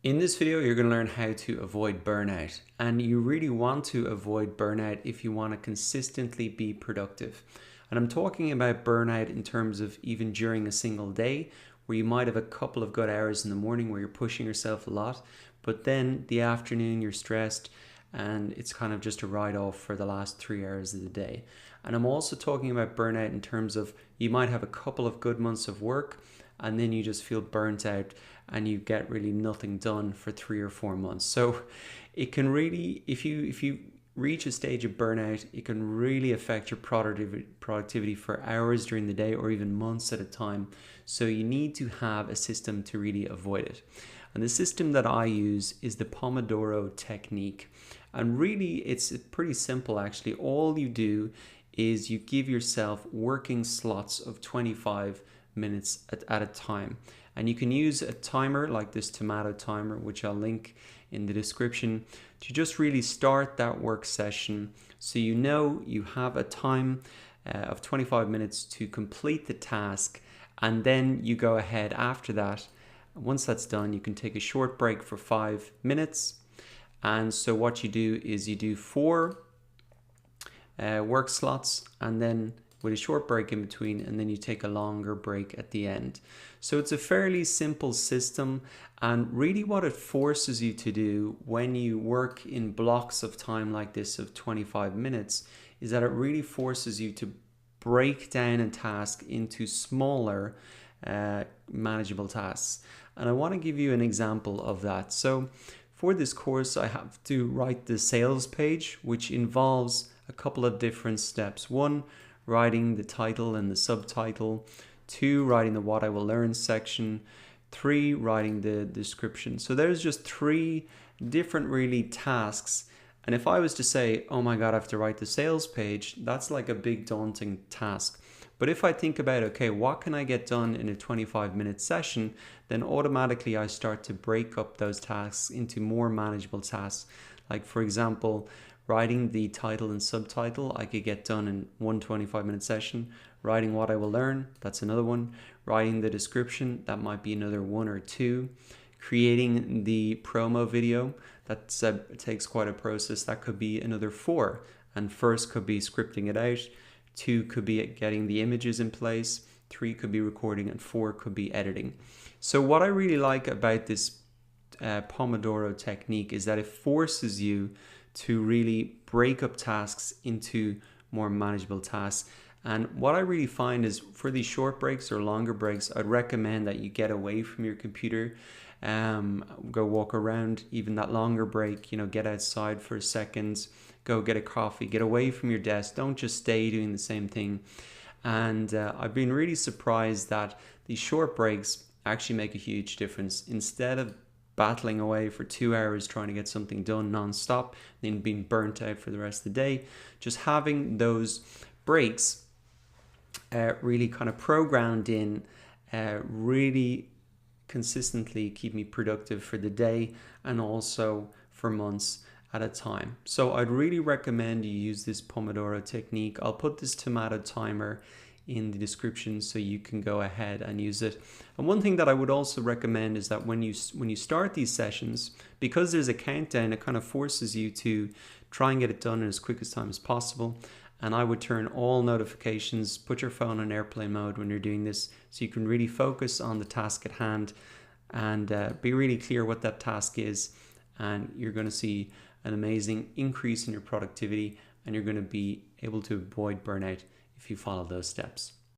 In this video, you're going to learn how to avoid burnout, and you really want to avoid burnout if you want to consistently be productive. And I'm talking about burnout in terms of even during a single day, where you might have a couple of good hours in the morning where you're pushing yourself a lot, but then the afternoon you're stressed and it's kind of just a write off for the last 3 hours of the day. And I'm also talking about burnout in terms of you might have a couple of good months of work and then you just feel burnt out and you get really nothing done for 3 or 4 months. So it can really, if you reach a stage of burnout, it can really affect your productivity for hours during the day or even months at a time. So you need to have a system to really avoid it. And the system that I use is the Pomodoro technique. And really, it's pretty simple actually. All you do is you give yourself working slots of 25 minutes at a time. And you can use a timer like this tomato timer, which I'll link in the description, to just really start that work session so you know you have a time of 25 minutes to complete the task, and then you go ahead after that. Once that's done, you can take a short break for 5 minutes. And so what you do is you do 4 work slots and then with a short break in between, and then you take a longer break at the end. So it's a fairly simple system, and really what it forces you to do when you work in blocks of time like this of 25 minutes is that it really forces you to break down a task into smaller manageable tasks. And I want to give you an example of that. So for this course, I have to write the sales page, which involves a couple of different steps. One, writing the title and the subtitle. 2, writing the what I will learn section. 3, writing the description. So there's just 3 different really tasks. And if I was to say, oh my God, I have to write the sales page, that's like a big daunting task. But if I think about, okay, what can I get done in a 25-minute session, then automatically I start to break up those tasks into more manageable tasks. Like for example, writing the title and subtitle, I could get done in one 25-minute session. Writing what I will learn, that's another one. Writing the description, that might be another 1 or 2. Creating the promo video, that takes quite a process. That could be another 4. And first could be scripting it out. 2 could be getting the images in place. 3 could be recording, and 4 could be editing. So what I really like about this Pomodoro technique is that it forces you to really break up tasks into more manageable tasks. And what I really find is for these short breaks or longer breaks, I'd recommend that you get away from your computer, go walk around. Even that longer break, get outside for a second, go get a coffee, get away from your desk. Don't just stay doing the same thing. And I've been really surprised that these short breaks actually make a huge difference. Instead of battling away for 2 hours trying to get something done non-stop, then being burnt out for the rest of the day, just having those breaks really kind of programmed in really consistently keep me productive for the day and also for months at a time. So I'd really recommend you use this Pomodoro technique. I'll put this tomato timer in the description so you can go ahead and use it. And one thing that I would also recommend is that when you start these sessions, because there's a countdown, it kind of forces you to try and get it done in as quick as time as possible. And I would turn all notifications, put your phone on airplane mode when you're doing this, so you can really focus on the task at hand and be really clear what that task is. And you're going to see an amazing increase in your productivity, and you're going to be able to avoid burnout if you follow those steps.